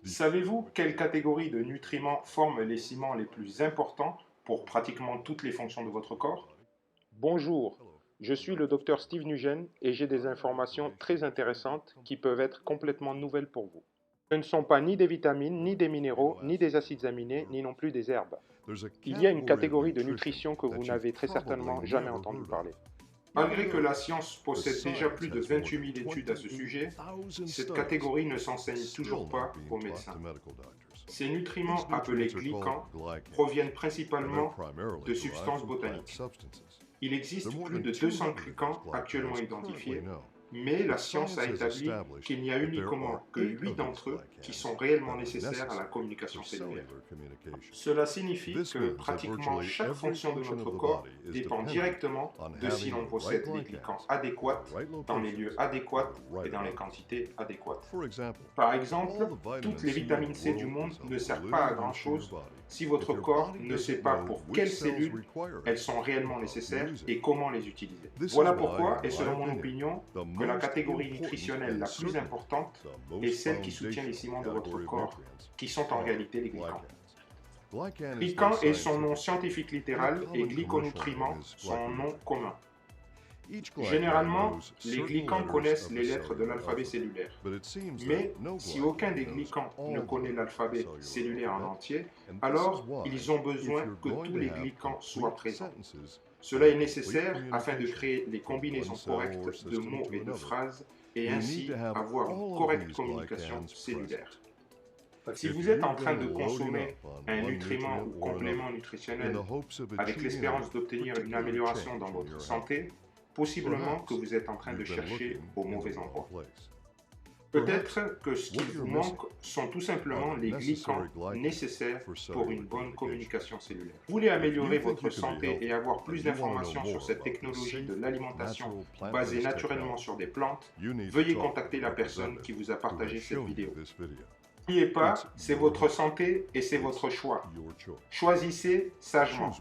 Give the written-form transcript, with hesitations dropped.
Savez-vous quelle catégorie de nutriments forment les ciments les plus importants pour pratiquement toutes les fonctions de votre corps? Bonjour, je suis le docteur Steve Nugent et j'ai des informations très intéressantes qui peuvent être complètement nouvelles pour vous. Ce ne sont pas ni des vitamines, ni des minéraux, ni des acides aminés, ni non plus des herbes. Il y a une catégorie de nutrition que vous n'avez très certainement jamais entendu parler. Malgré que la science possède déjà plus de 28 000 études à ce sujet, cette catégorie ne s'enseigne toujours pas aux médecins. Ces nutriments appelés glycans proviennent principalement de substances botaniques. Il existe plus de 200 glycans actuellement identifiés, mais la science a établi qu'il n'y a uniquement que 8 d'entre eux qui sont réellement nécessaires à la communication cellulaire. Cela signifie que pratiquement chaque fonction de notre corps dépend directement de si l'on possède les glycans adéquats, dans les lieux adéquats et dans les quantités adéquates. Par exemple, toutes les vitamines C du monde ne servent pas à grand-chose si votre corps ne sait pas pour quelles cellules elles sont réellement nécessaires et comment les utiliser. Voilà pourquoi, et selon mon opinion, que la catégorie nutritionnelle la plus importante est celle qui soutient les ciments de votre corps, qui sont en réalité les glycans. Glycan est son nom scientifique littéral et glyconutriments son nom commun. Généralement, les glycans connaissent les lettres de l'alphabet cellulaire. Mais si aucun des glycans ne connaît l'alphabet cellulaire en entier, alors ils ont besoin que tous les glycans soient présents. Cela est nécessaire afin de créer les combinaisons correctes de mots et de phrases et ainsi avoir une correcte communication cellulaire. Si vous êtes en train de consommer un nutriment ou complément nutritionnel avec l'espérance d'obtenir une amélioration dans votre santé, possiblement que vous êtes en train de chercher au mauvais endroit. Peut-être que ce qui vous manque sont tout simplement les glycans nécessaires pour une bonne communication cellulaire. Vous voulez améliorer votre santé et avoir plus d'informations sur cette technologie de l'alimentation basée naturellement sur des plantes, veuillez contacter la personne qui vous a partagé cette vidéo. N'oubliez pas, c'est votre santé et c'est votre choix. Choisissez sagement.